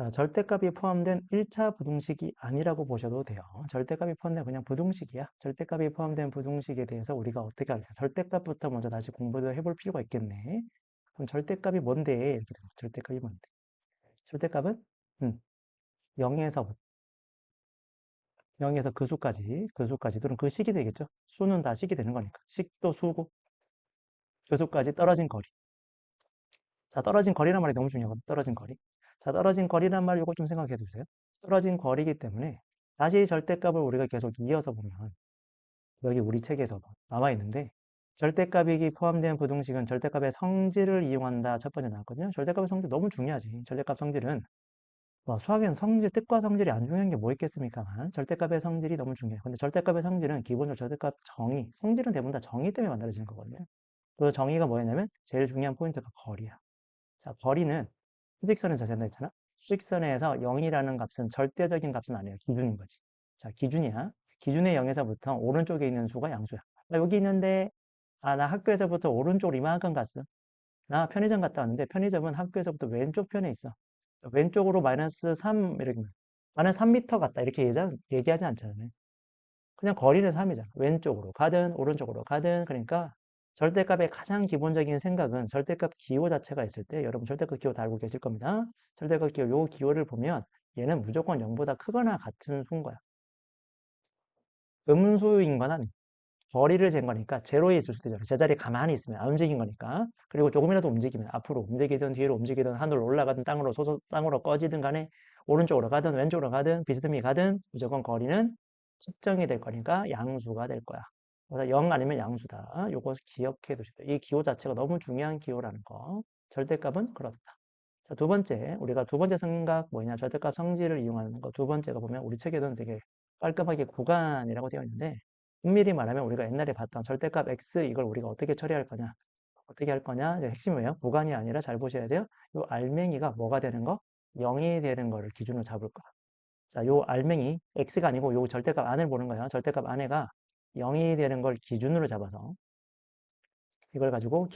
절대값이 포함된 1차 부등식이 아니라고 보셔도 돼요. 절대값이 포함된 그냥 부등식이야. 절대값이 포함된 부등식에 대해서 우리가 어떻게 할까? 절대값부터 먼저 다시 공부를 해볼 필요가 있겠네. 그럼 절대값이 뭔데? 이렇게 되면 절대값이 뭔데? 절대값은 0에서 0에서 그 수까지 또는 그 식이 되겠죠. 수는 다 식이 되는 거니까. 식도 수고, 그 수까지 떨어진 거리. 자, 떨어진 거리란 말이 너무 중요하거든. 떨어진 거리. 자, 떨어진 거리란 말 이거 좀 생각해 두세요. 떨어진 거리이기 때문에 다시 절대값을 우리가 계속 이어서 보면 여기 우리 책에서 나와 있는데 절대값이 포함된 부등식은 절대값의 성질을 이용한다. 첫 번째 나왔거든요. 절대값의 성질 너무 중요하지. 절대값 성질은 뭐 수학에는 성질, 뜻과 성질이 안 중요한 게 뭐 있겠습니까? 절대값의 성질이 너무 중요해요. 근데 절대값의 성질은 기본적으로 절대값 정의, 성질은 대부분 다 정의 때문에 만들어지는 거거든요. 그 정의가 뭐였냐면 제일 중요한 포인트가 거리야. 자, 거리는 수직선에서 재다 했잖아. 수직선에서 0이라는 값은 절대적인 값은 아니에요. 기준인 거지. 자, 기준이야. 기준의 0에서부터 오른쪽에 있는 수가 양수야. 여기 있는데, 나 학교에서부터 오른쪽으로 이만큼 갔어. 나 편의점 갔다 왔는데, 편의점은 학교에서부터 왼쪽 편에 있어. 왼쪽으로 마이너스 3, 이렇게. 나는 3m 갔다. 이렇게 얘기하지 않잖아요. 그냥 거리는 3이잖아. 왼쪽으로 가든, 오른쪽으로 가든. 그러니까, 절대값의 가장 기본적인 생각은 절대값 기호 자체가 있을 때 여러분 절대값 기호 다 알고 계실 겁니다. 절대값 기호 요 기호를 보면 얘는 무조건 0보다 크거나 같은 수인 거야. 음수인 건 아니. 거리를 잰 거니까 제로에 있을 수도 있잖아. 제자리에 가만히 있으면 안 움직인 거니까. 그리고 조금이라도 움직이면 앞으로 움직이든 뒤로 움직이든 하늘로 올라가든 땅으로 꺼지든 간에 오른쪽으로 가든 왼쪽으로 가든 비스듬히 가든 무조건 거리는 측정이 될 거니까 양수가 될 거야. 그래서 0 아니면 양수다. 요거 기억해 두시고 이 기호 자체가 너무 중요한 기호라는 거. 절대값은 그렇다. 자, 두 번째, 우리가 두 번째 생각 뭐냐? 절대값 성질을 이용하는 거. 두 번째가 보면 우리 책에는 되게 깔끔하게 구간이라고 되어 있는데 엄밀히 말하면 우리가 옛날에 봤던 절대값 x 이걸 우리가 어떻게 처리할 거냐? 어떻게 할 거냐? 이제 핵심이 뭐예요? 구간이 아니라 잘 보셔야 돼요. 요 알맹이가 뭐가 되는 거? 0이 되는 거를 기준으로 잡을 거야. 자, 요 알맹이 x가 아니고 요 절대값 안을 보는 거예요. 절대값 안에가 0이 되는 걸 기준으로 잡아서 이걸 가지고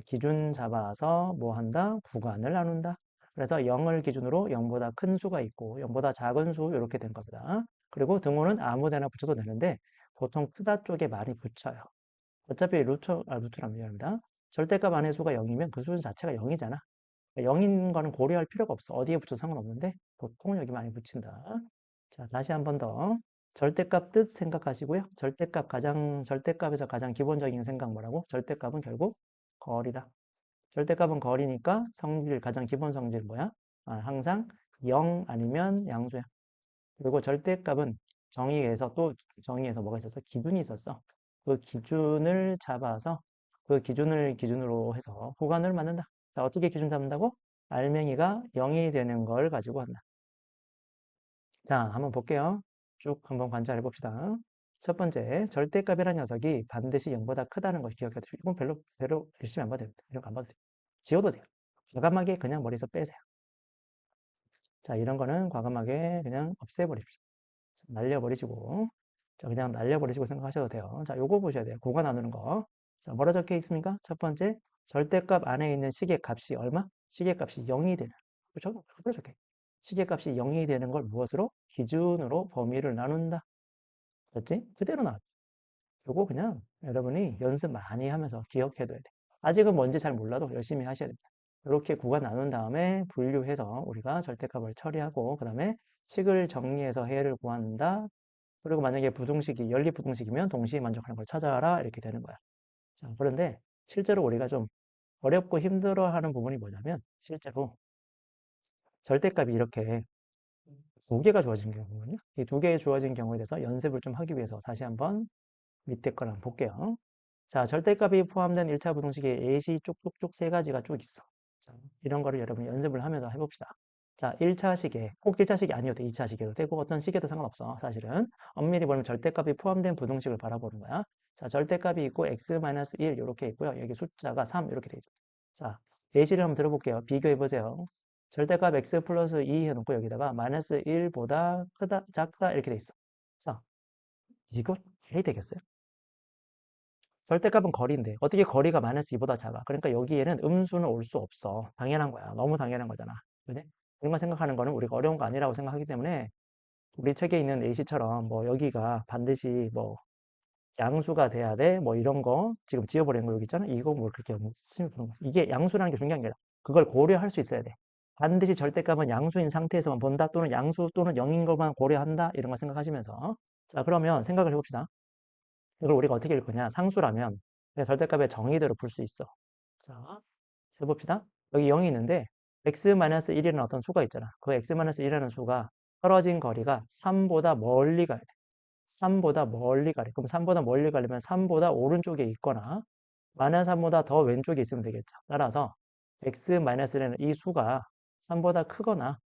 기준 잡아서 뭐 한다? 구간을 나눈다. 그래서 0을 기준으로 0보다 큰 수가 있고 0보다 작은 수 이렇게 된 겁니다. 그리고 등호는 아무 데나 붙여도 되는데 보통 크다 쪽에 많이 붙여요. 어차피 루트란 미안합니다. 절대값 안의 수가 0이면 그 수 자체가 0이잖아. 0인 거는 고려할 필요가 없어. 어디에 붙여도 상관없는데 보통 여기 많이 붙인다. 자, 다시 한 번 더. 절대값 뜻 생각하시고요. 절대값에서 가장 기본적인 생각 뭐라고? 절대값은 결국 거리다. 절대값은 거리니까 가장 기본 성질 뭐야? 항상 0 아니면 양수야. 그리고 절대값은 정의에서 뭐가 있었어? 기준이 있었어. 그 기준을 잡아서 그 기준을 기준으로 해서 구간을 만든다. 자, 어떻게 기준 잡는다고? 알맹이가 0이 되는 걸 가지고 한다. 자, 한번 볼게요. 쭉 한번 관찰해 봅시다. 첫 번째, 절대값이라는 녀석이 반드시 0보다 크다는 걸 기억해 두시고, 이건 별로 열심히 안 봐도 됩니다. 이런 거 안 봐도 돼요. 지워도 돼요. 과감하게 그냥 머리에서 빼세요. 자, 이런 거는 과감하게 그냥 없애버립시다. 날려버리시고, 자, 그냥 날려버리시고 생각하셔도 돼요. 자, 요거 보셔야 돼요. 구간 나누는 거. 자, 뭐라 적혀 있습니까? 첫 번째, 절대값 안에 있는 식의 값이 얼마? 식의 값이 0이 되는. 그렇죠? 그대로 적혀. 식의 값이 0이 되는 걸 무엇으로? 기준으로 범위를 나눈다. 됐지? 그대로 나왔죠. 요거 그냥 여러분이 연습 많이 하면서 기억해둬야 돼. 아직은 뭔지 잘 몰라도 열심히 하셔야 됩니다. 이렇게 구간 나눈 다음에 분류해서 우리가 절대값을 처리하고 그 다음에 식을 정리해서 해를 구한다. 그리고 만약에 연립부등식이면 동시에 만족하는 걸 찾아라 이렇게 되는 거야. 자, 그런데 실제로 우리가 좀 어렵고 힘들어하는 부분이 뭐냐면 실제로 절대값이 이렇게 두 개가 주어진 경우거든요. 이 두 개 주어진 경우에 대해서 연습을 좀 하기 위해서 다시 한번 밑에 거랑 볼게요. 자, 절대값이 포함된 1차 부등식에 A시 쭉쭉쭉 세 가지가 쭉 있어. 자, 이런 거를 여러분 연습을 하면서 해봅시다. 자, 1차 시계, 꼭 1차 시계 아니어도 돼. 2차 시계도 되고 어떤 시계도 상관없어. 사실은 엄밀히 보면 절대값이 포함된 부등식을 바라보는 거야. 자, 절대값이 있고 x-1 이렇게 있고요. 여기 숫자가 3 이렇게 되죠. 자, 예시를 한번 들어볼게요. 비교해 보세요. 절대값 x 플러스 2 해놓고 여기다가 마이너스 1보다 크다, 작다 이렇게 돼 있어. 자, 이거 말이 되겠어요? 절대값은 거리인데 어떻게 거리가 마이너스 2보다 작아? 그러니까 여기에는 음수는 올 수 없어. 당연한 거야. 너무 당연한 거잖아. 그지? 이런 거 생각하는 거는 우리가 어려운 거 아니라고 생각하기 때문에 우리 책에 있는 A씨처럼 뭐 여기가 반드시 뭐 양수가 돼야 돼. 뭐 이런 거 지금 지워버리는 거 여기 있잖아. 이거 뭐 그렇게 뭐 쓰면 그런 거. 이게 양수라는 게 중요한 게 아니라 그걸 고려할 수 있어야 돼. 반드시 절대값은 양수인 상태에서만 본다 또는 양수 또는 0인 것만 고려한다. 이런 거 생각하시면서 자 그러면 생각을 해봅시다. 이걸 우리가 어떻게 읽을 거냐? 상수라면 그냥 절대값의 정의대로 풀 수 있어. 자, 해봅시다. 여기 0이 있는데 x-1이라는 어떤 수가 있잖아. 그 x-1이라는 수가 떨어진 거리가 3보다 멀리 가야 돼. 3보다 멀리 가래. 그럼 3보다 멀리 가려면 3보다 오른쪽에 있거나 마이너스 3보다 더 왼쪽에 있으면 되겠죠. 따라서 x-는 이 수가 3보다 크거나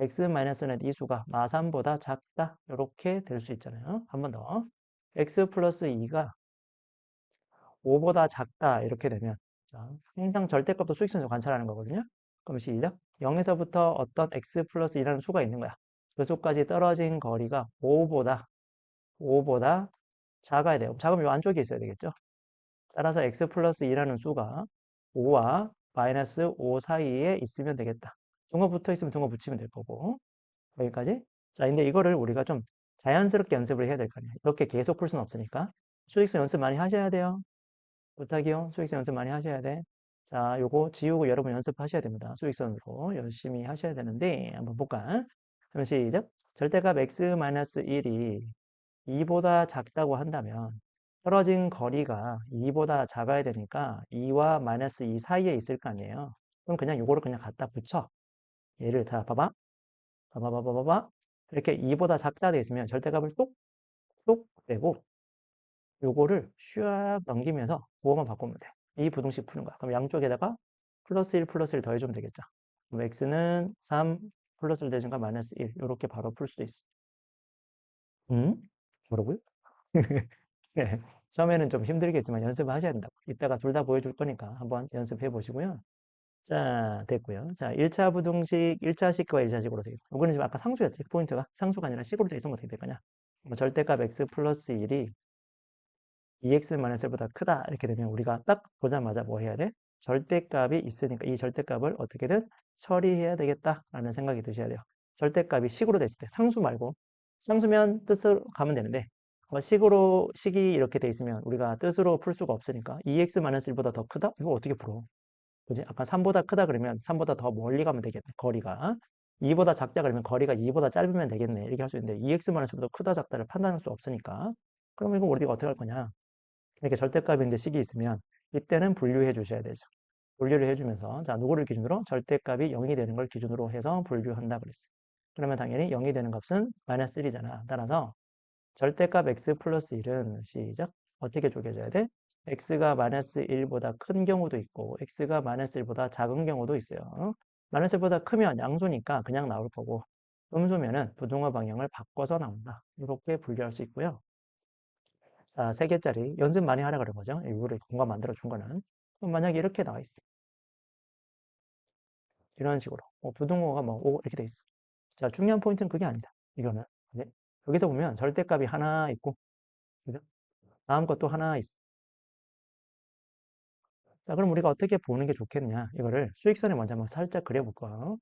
x-는 이 수가 마3보다 작다. 이렇게 될 수 있잖아요. 한 번 더. x 플러스 2가 5보다 작다. 이렇게 되면 자, 항상 절대값도 수익선에서 관찰하는 거거든요. 그럼 시작. 0에서부터 어떤 x 플러스 2라는 수가 있는 거야. 그 수까지 떨어진 거리가 5보다 작아야 돼요. 작으면 이 안쪽에 있어야 되겠죠. 따라서 x 플러스 2라는 수가 5와 마이너스 5 사이에 있으면 되겠다. 등호 붙어 있으면 등호 붙이면 될 거고. 여기까지. 자, 근데 이거를 우리가 좀 자연스럽게 연습을 해야 될 거 아니에요. 이렇게 계속 풀 수는 없으니까. 수익성 연습 많이 하셔야 돼요. 부탁이요. 수익성 연습 많이 하셔야 돼. 자, 요거 지우고 여러분 연습하셔야 됩니다. 수익선으로 열심히 하셔야 되는데 한번 볼까? 그럼 시작. 절대값 x-1이 2보다 작다고 한다면 떨어진 거리가 2보다 작아야 되니까 2와 마이너스 2 사이에 있을 거 아니에요. 그럼 그냥 요거를 그냥 갖다 붙여. 얘를 자 봐봐. 봐봐. 이렇게 2보다 작다 돼 있으면 절대값을 똑똑 빼고 요거를 슉 넘기면서 부호만 바꾸면 돼. 이 부등식 푸는 거야. 그럼 양쪽에다가 플러스 1 플러스 1 더해주면 되겠죠. 그럼 x는 3 플러스 1 대신과 마이너스 1 이렇게 바로 풀 수도 있어. 뭐라고요? 네. 처음에는 좀 힘들겠지만 연습을 하셔야 된다고. 이따가 둘 다 보여줄 거니까 한번 연습해 보시고요. 자, 됐고요. 자, 1차 부등식, 1차식과 1차식으로 되겠다. 이거는 지금 아까 상수였지. 포인트가 상수가 아니라 식으로 돼 있으면 어떻게 될 거냐. 뭐 절대값 x 플러스 1이 2x-1보다 크다. 이렇게 되면 우리가 딱 보자마자 뭐 해야 돼? 절대값이 있으니까 이 절대값을 어떻게든 처리해야 되겠다라는 생각이 드셔야 돼요. 절대값이 식으로 돼 있을 때 상수 말고 상수면 뜻으로 가면 되는데 식이 이렇게 돼 있으면 우리가 뜻으로 풀 수가 없으니까 2x-1보다 더 크다? 이거 어떻게 풀어? 그지? 아까 3보다 크다 그러면 3보다 더 멀리 가면 되겠네. 거리가. 2보다 작다 그러면 거리가 2보다 짧으면 되겠네. 이렇게 할 수 있는데 2x-보다 크다 작다를 판단할 수 없으니까 그럼 이거 우리가 어떻게 할 거냐? 이렇게 절대값인데 식이 있으면 이때는 분류해 주셔야 되죠. 분류를 해주면서 자 누구를 기준으로 절대값이 0이 되는 걸 기준으로 해서 분류한다 그랬어요. 그러면 당연히 0이 되는 값은 마이너스 1이잖아. 따라서 절대값 x 플러스 1은 시작 어떻게 쪼개져야 돼? x가 마이너스 1보다 큰 경우도 있고 x가 마이너스 1보다 작은 경우도 있어요. 마이너스 1보다 크면 양수니까 그냥 나올 거고 음수면은 부등호 방향을 바꿔서 나온다. 이렇게 분류할 수 있고요. 자, 3개짜리 연습 많이 하라 그런 거죠. 이거를 공간 만들어 준 거는. 그럼 만약에 이렇게 나와 있어. 이런 식으로. 부등호가 뭐 5 이렇게 돼 있어. 자, 중요한 포인트는 그게 아니다. 이거는. 네. 여기서 보면 절대값이 하나 있고, 그죠? 다음 것도 하나 있어. 자, 그럼 우리가 어떻게 보는 게 좋겠냐? 이거를 수익선에 먼저 한번 살짝 그려볼까?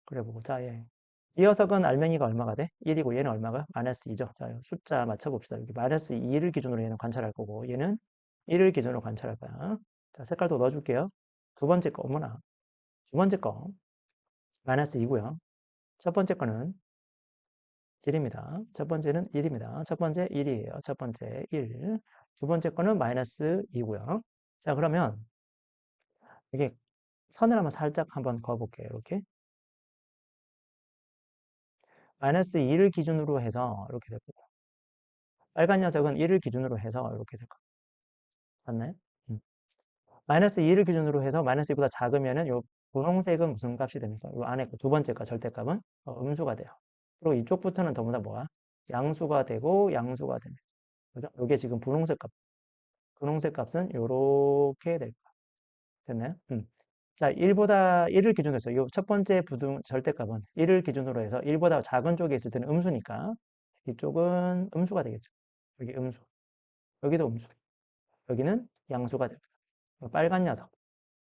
그려보고, 자, 예. 이 녀석은 알맹이가 얼마가 돼? 1이고 얘는 얼마가? 마이너스 2죠. 자, 숫자 맞춰봅시다. 여기 마이너스 2를 기준으로 얘는 관찰할 거고 얘는 1을 기준으로 관찰할 거야. 자, 색깔도 넣어줄게요. 두 번째 거, 어머나. 두 번째 거, 마이너스 2고요. 첫 번째 거는 1입니다. 첫 번째는 1입니다. 첫 번째 1이에요. 첫 번째 1. 두 번째 거는 마이너스 2고요. 자, 그러면 이게 선을 한번 살짝 한번 그어볼게요. 이렇게. 마이너스 2를 기준으로 해서 이렇게 될 거고. 빨간 녀석은 1을 기준으로 해서 이렇게 될 거고. 맞나요? 음. 마이너스 2를 기준으로 해서 마이너스 2보다 작으면은 요 분홍색은 무슨 값이 됩니까? 요 안에 두 번째 거 절대값은 음수가 돼요. 그리고 이쪽부터는 전부 다 뭐야? 양수가 되고 양수가 되네. 그죠? 요게 지금 분홍색 값. 분홍색 값은 요렇게 될 거야. 됐나요? 자, 1을 기준으로 해서 요 첫 번째 부등 절대값은 1을 기준으로 해서 1보다 작은 쪽에 있을 때는 음수니까 이쪽은 음수가 되겠죠. 여기 음수. 여기도 음수. 여기는 양수가 될 거야. 빨간 녀석.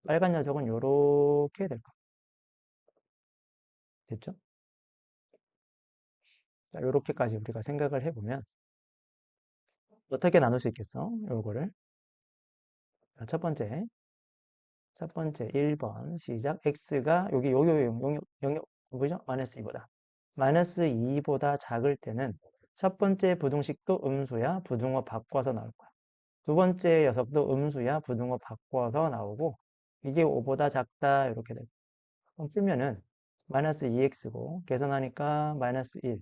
빨간 녀석은 요렇게 될 거야. 됐죠? 자, 요렇게까지 우리가 생각을 해보면 어떻게 나눌 수 있겠어? 요거를. 자, 첫 번째 1번 시작. x가 여기 영역 뭐죠? 마이너스 2보다. 마이너스 2보다 작을 때는 첫 번째 부등식도 음수야 부등호 바꿔서 나올 거야. 두 번째 녀석도 음수야 부등호 바꿔서 나오고 이게 5보다 작다 이렇게 돼. 그럼 풀면은 마이너스 2x고 계산하니까 마이너스 1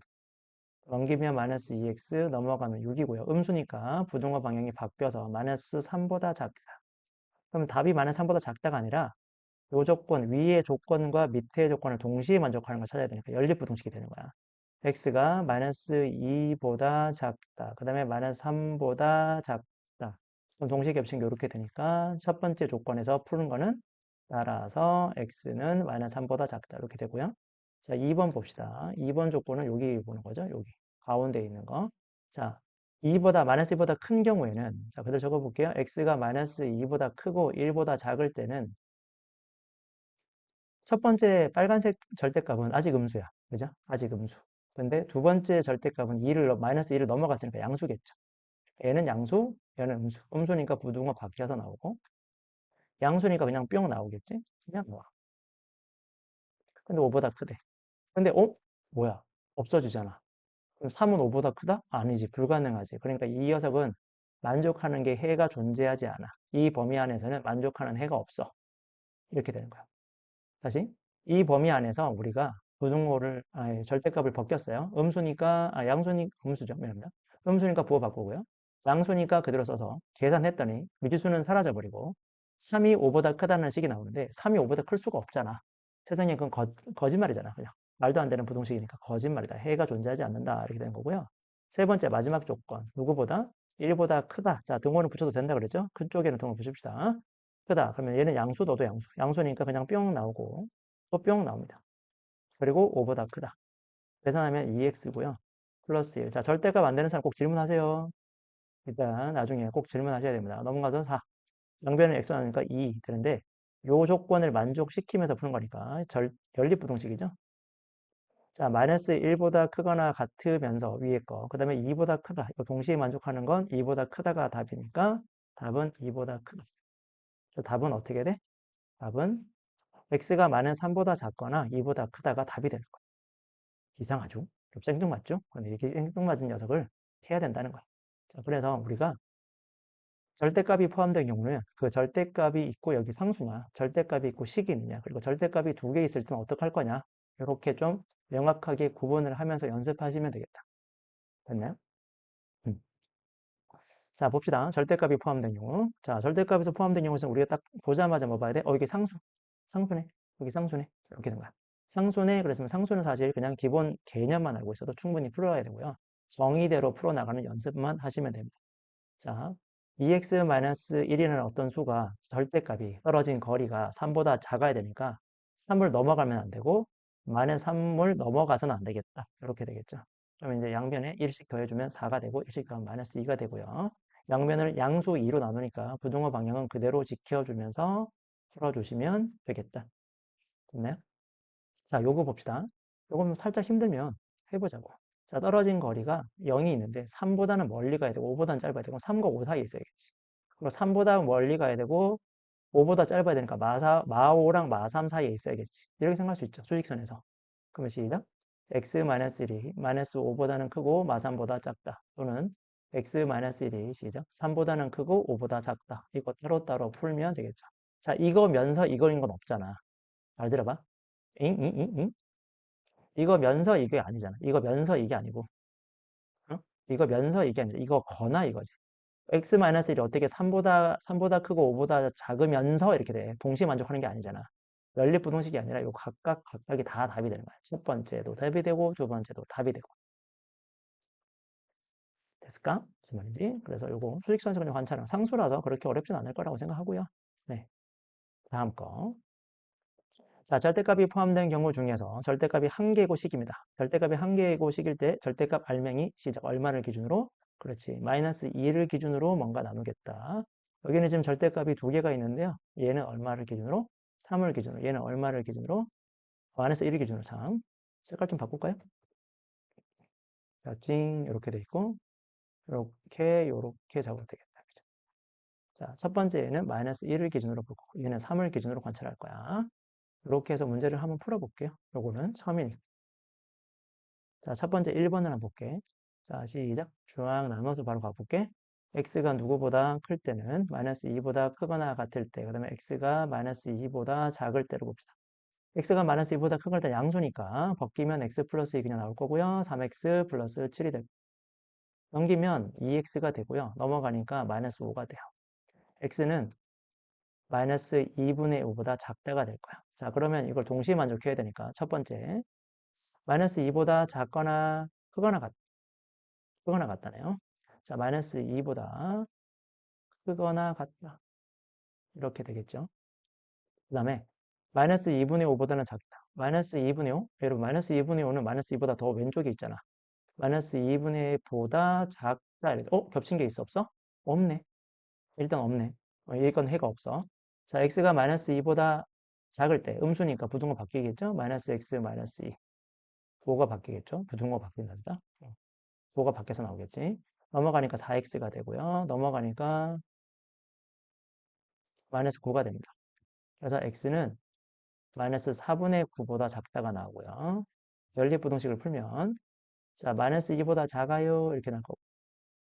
넘기면 마이너스 2x 넘어가면 6이고요. 음수니까 부등호 방향이 바뀌어서 마이너스 3보다 작다. 그럼 답이 마이너스 3보다 작다가 아니라 요 조건, 위의 조건과 밑의 조건을 동시에 만족하는 걸 찾아야 되니까 연립부등식이 되는 거야. x가 마이너스 2보다 작다. 그 다음에 마이너스 3보다 작다. 그럼 동시에 겹친 게 이렇게 되니까 첫 번째 조건에서 푸는 거는 따라서 x는 마이너스 3보다 작다. 이렇게 되고요. 자, 2번 봅시다. 2번 조건은 여기 보는 거죠. 여기. 가운데 있는 거. 자, 2보다, 마이너스 2보다 큰 경우에는, 자, 그대로 적어볼게요. x가 마이너스 2보다 크고 1보다 작을 때는 첫 번째 빨간색 절대값은 아직 음수야. 그죠? 아직 음수. 근데 두 번째 절대값은 마이너스 2를 넘어갔으니까 양수겠죠. 얘는 양수, 얘는 음수. 음수니까 부등호 바뀌어서 나오고, 양수니까 그냥 뿅 나오겠지? 그냥 나와. 근데 5보다 크대. 근데, 뭐야? 없어지잖아. 그럼 3은 5보다 크다? 아니지. 불가능하지. 그러니까 이 녀석은 만족하는 게 해가 존재하지 않아. 이 범위 안에서는 만족하는 해가 없어. 이렇게 되는 거야. 다시 이 범위 안에서 우리가 부등호를 절대값을 벗겼어요. 양수니까 음수죠. 미안합니다. 음수니까 부호 바꾸고요. 양수니까 그대로 써서 계산했더니 미지수는 사라져 버리고 3이 5보다 크다는 식이 나오는데 3이 5보다 클 수가 없잖아. 세상에 그건 거짓말이잖아. 그냥 말도 안 되는 부등식이니까 거짓말이다. 해가 존재하지 않는다. 이렇게 되는 거고요. 세 번째 마지막 조건 누구보다 1보다 크다. 자, 등호는 붙여도 된다 그랬죠? 그쪽에는 등호 붙입시다. 크다. 그러면 얘는 양수, 너도 양수. 양수니까 그냥 뿅 나오고 또 뿅 나옵니다. 그리고 5보다 크다. 계산하면 2x고요. 플러스 1. 자, 절대값 안 되는 사람 꼭 질문하세요. 일단 나중에 꼭 질문하셔야 됩니다. 넘어가서 4. 양변을 x 나누니까 2 되는데 요 조건을 만족시키면서 푸는 거니까 연립부등식이죠. 자, 마이너스 1보다 크거나 같으면서 위에 거. 그 다음에 2보다 크다. 이거 동시에 만족하는 건 2보다 크다가 답이니까 답은 2보다 크다. 답은 어떻게 돼? 답은 x가 마이너스 3보다 작거나 2보다 크다가 답이 되는 거예요. 이상하죠? 좀 생뚱맞죠? 근데 이게 생뚱맞은 녀석을 해야 된다는 거예요. 자, 그래서 우리가 절대값이 포함된 경우는 그 절대값이 있고 여기 상수냐, 절대값이 있고 식이 있느냐, 그리고 절대값이 두 개 있을 때는 어떡할 거냐, 이렇게 좀 명확하게 구분을 하면서 연습하시면 되겠다. 됐나요? 음. 자, 봅시다. 절대값이 포함된 경우. 자, 절대값에서 포함된 경우에서 우리가 딱 보자마자 뭐 봐야 돼? 이게 상수. 상수네. 여기 상수네. 이렇게 된 거야. 상수네. 그랬으면 상수는 사실 그냥 기본 개념만 알고 있어도 충분히 풀어야 되고요. 정의대로 풀어나가는 연습만 하시면 됩니다. 자, 2x-1이라는 어떤 수가 절대값이 떨어진 거리가 3보다 작아야 되니까 3을 넘어가면 안 되고 마이너스 3을 넘어가서는 안 되겠다. 이렇게 되겠죠. 그러면 이제 양변에 1씩 더해주면 4가 되고 1씩 더하면 마이너스 2가 되고요. 양변을 양수 2로 나누니까 부등호 방향은 그대로 지켜주면서 풀어주시면 되겠다. 됐나요? 자, 요거 봅시다. 요거는 살짝 힘들면 해보자고. 자, 떨어진 거리가 0이 있는데 3보다는 멀리 가야 되고 5보다는 짧아야 되고 3과 5 사이에 있어야겠지. 그리고 3보다 멀리 가야 되고 5보다 짧아야 되니까 마5랑 마3 사이에 있어야겠지. 이렇게 생각할 수 있죠. 수직선에서. 그러면 시작. x-1이 마이너스 5보다는 크고 마3보다 작다. 또는 x-1이 시작. 3보다는 크고 5보다 작다. 이거 따로따로 풀면 되겠죠. 자, 이거면서 이거인 건 없잖아. 잘 들어봐. 잉, 잉, 잉, 잉? 이거면서 이게 아니잖아. 이거면서 이게 아니고. 어? 이거면서 이게 아니라 이거거나 이거지. x-1이 어떻게 3보다 크고 5보다 작으면서 이렇게 돼. 동시에 만족하는 게 아니잖아. 연립부등식이 아니라 이거 각각이 다 답이 되는 거야. 첫 번째도 답이 되고 두 번째도 답이 되고. 됐을까? 무슨 말인지. 그래서 이거 수직선에서 그냥 관찰은 상수라서 그렇게 어렵진 않을 거라고 생각하고요. 네. 다음 거. 자, 절대값이 포함된 경우 중에서 절대값이 한 개고 식입니다. 절대값이 한 개고 식일 때 절대값 알맹이 시작 얼마를 기준으로? 그렇지. 마이너스 2를 기준으로 뭔가 나누겠다. 여기는 지금 절대값이 두 개가 있는데요. 얘는 얼마를 기준으로? 3을 기준으로. 얘는 얼마를 기준으로? 마이너스 1을 기준으로 3. 색깔 좀 바꿀까요? 자, 찡 이렇게 돼 있고 요렇게 잡으면 되겠다. 그죠? 자, 첫 번째 얘는 마이너스 1을 기준으로 볼 거고 얘는 3을 기준으로 관찰할 거야. 이렇게 해서 문제를 한번 풀어볼게요. 요거는 처음이니까. 자, 첫 번째 1번을 한번 볼게. 자, 시작. 쫙 나눠서 바로 가볼게. x가 누구보다 클 때는 마이너스 2보다 크거나 같을 때, 그 다음에 x가 마이너스 2보다 작을 때로 봅시다. x가 마이너스 2보다 크거나 때 양수니까 벗기면 x 플러스 2 그냥 나올 거고요. 3x 플러스 7이 되고 넘기면 2x가 되고요. 넘어가니까 마이너스 5가 돼요. x는 마이너스 2분의 5보다 작다가 될 거야. 자, 그러면 이걸 동시에 만족해야 되니까 첫 번째 마이너스 2보다 작거나 크거나 같다네요. 자, 마이너스 2보다 크거나 같다. 이렇게 되겠죠. 그 다음에 마이너스 2분의 5보다는 작다. 마이너스 2분의 5? 여러분 마이너스 2분의 5는 마이너스 2보다 더 왼쪽에 있잖아. 마이너스 2분의 보다 작다. 겹친 게 있어 없어? 없네. 일단 없네. 이건 해가 없어. 자, x가 마이너스 2보다 작을 때 음수니까 부등호 바뀌겠죠? 마이너스 x 마이너스 2. 부호가 바뀌겠죠? 부등호 바뀐다. 부호가 바뀌어서 나오겠지. 넘어가니까 4x가 되고요. 넘어가니까 마이너스 9가 됩니다. 그래서 x는 마이너스 4분의 9보다 작다가 나오고요. 연립부등식을 풀면 자 마이너스 2보다 작아요 이렇게 나올 거고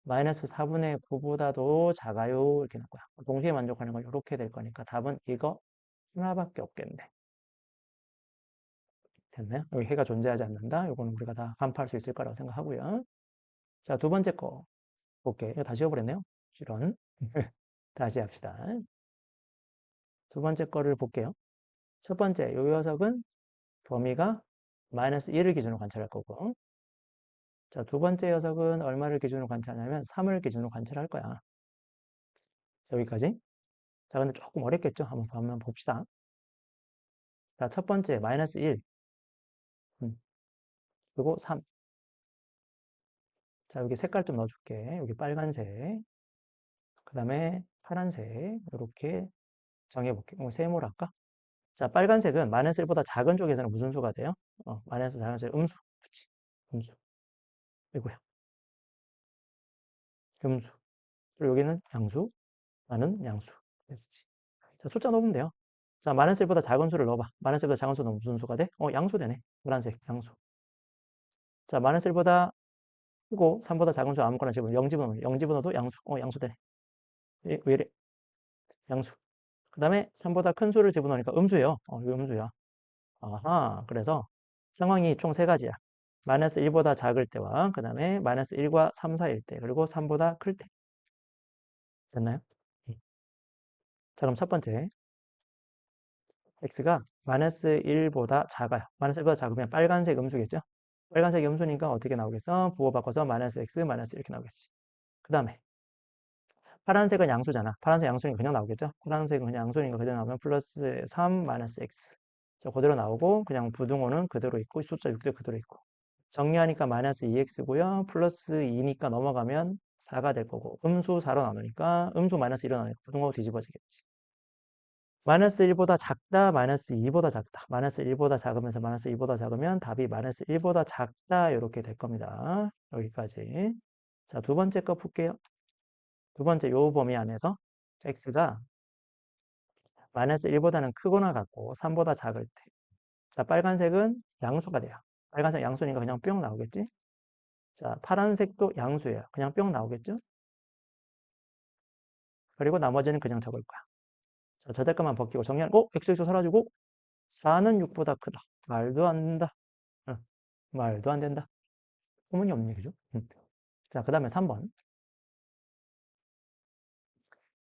마이너스 4분의 9보다도 작아요 이렇게 나올 거야. 동시에 만족하는 건 이렇게 될 거니까 답은 이거 하나밖에 없겠네. 됐나요? 여기 해가 존재하지 않는다. 이거는 우리가 다 간파할 수 있을 거라고 생각하고요. 자, 두 번째 거 볼게. 이거 다시 해버렸네요. 이런. 다시 합시다. 두 번째 거를 볼게요. 첫 번째, 요 녀석은 범위가 마이너스 1을 기준으로 관찰할 거고 자, 두 번째 녀석은 얼마를 기준으로 관찰하냐면 3을 기준으로 관찰할 거야. 자, 여기까지. 자, 근데 조금 어렵겠죠? 한번 봅시다. 자, 첫 번째 마이너스 1 그리고 3. 자, 여기 색깔 좀 넣어줄게. 여기 빨간색 그 다음에 파란색 이렇게 정해볼게. 세모로 할까? 자, 빨간색은 마이너스 1보다 작은 쪽에서는 무슨 수가 돼요? 마이너스 작은 쪽에 음수. 그치? 음수. 이거야. 음수. 그리고 여기는 양수. 나는 양수. 됐지. 자, 숫자 넣으면 돼요. 자, 마이너스 1보다 작은 수를 넣어봐. 마이너스 1보다 작은 수 넣으면 무슨 수가 돼? 양수 되네. 노란색, 양수. 자, 마이너스 1보다 크고 3보다 작은 수 아무거나 집어넣으면 0 집어넣으면 0 집어넣어도 양수. 양수 되네. 왜 이래? 양수. 그 다음에 3보다 큰 수를 집어넣으니까 음수예요. 이거 음수야. 아하, 그래서 상황이 총 세 가지야. 마이너스 1보다 작을 때와 그 다음에 마이너스 1과 3 사이일 때 그리고 3보다 클 때. 됐나요? 자, 그럼 첫 번째 x가 마이너스 1보다 작아요. 마이너스 1보다 작으면 빨간색 음수겠죠? 빨간색 음수니까 어떻게 나오겠어? 부호 바꿔서 마이너스 x 마이너스 이렇게 나오겠지. 그 다음에 파란색은 양수잖아. 파란색 양수니까 그냥 나오겠죠? 파란색은 그냥 양수니까 그대로 나오면 플러스 3 마이너스 x. 저 그대로 나오고 그냥 부등호는 그대로 있고 숫자 6도 그대로 있고 정리하니까 마이너스 2x고요. 플러스 2니까 넘어가면 4가 될 거고 음수 4로 나누니까 음수 마이너스 1로 나누니까 부등호 뒤집어지겠지. 마이너스 1보다 작다, 마이너스 2보다 작다. 마이너스 1보다 작으면서 마이너스 2보다 작으면 답이 마이너스 1보다 작다 이렇게 될 겁니다. 여기까지. 자, 두 번째 거 풀게요. 두 번째 요 범위 안에서 x가 마이너스 1보다는 크거나 같고 3보다 작을 때. 자, 빨간색은 양수가 돼요. 빨간색 양수니까 그냥 뿅 나오겠지? 자, 파란색도 양수예요. 그냥 뿅 나오겠죠? 그리고 나머지는 그냥 적을 거야. 자, 절대값만 벗기고 정리하는, x에서 사라지고 4는 6보다 크다. 말도 안 된다. 응, 말도 안 된다. 소문이 없는 얘기죠. 자, 그 다음에 3번.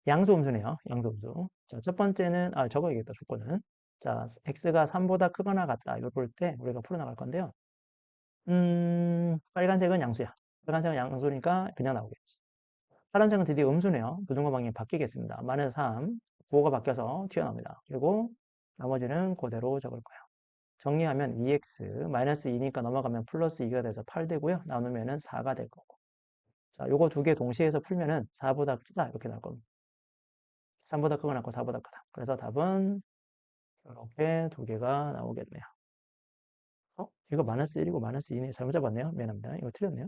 양수 음수네요. 양수 음수. 자, 첫 번째는, 적어야겠다, 조건은. 자, x가 3보다 크거나 같다. 이걸 볼 때 우리가 풀어나갈 건데요. 빨간색은 양수야. 빨간색은 양수니까 그냥 나오겠지. 파란색은 드디어 음수네요. 부등호 방향이 바뀌겠습니다. 마이너스 3, 부호가 바뀌어서 튀어나옵니다. 그리고 나머지는 그대로 적을 거예요. 정리하면 2x, 마이너스 2니까 넘어가면 플러스 2가 돼서 8 되고요. 나누면은 4가 될 거고. 자, 요거 두 개 동시에 해서 풀면은 4보다 크다 이렇게 나올 겁니다. 3보다 크거나 같고 4보다 크다. 그래서 답은 이렇게 두 개가 나오겠네요. 이거 마이너스 1이고 마이너스 2네. 잘못 잡았네요. 미안합니다. 이거 틀렸네요.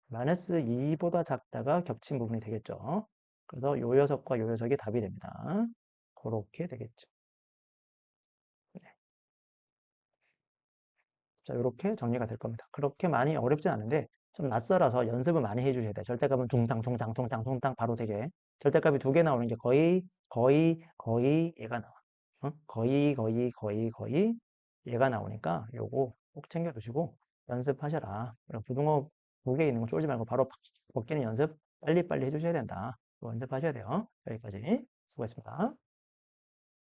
마이너스 2보다 작다가 겹친 부분이 되겠죠. 그래서 요 녀석과 요 녀석이 답이 됩니다. 그렇게 되겠죠. 네. 자, 이렇게 정리가 될 겁니다. 그렇게 많이 어렵진 않은데 좀 낯설어서 연습을 많이 해주셔야 돼요. 절대값은 둥땅, 둥땅, 둥땅, 둥땅 바로 3개. 절대값이 2개 나오는 게 거의 얘가 나와. 거의 얘가 나오니까 요거 꼭 챙겨두시고 연습하셔라. 부등호 2개 있는 거 쫄지 말고 바로 벗기는 연습 빨리빨리 해주셔야 된다. 연습하셔야 돼요. 여기까지 수고했습니다.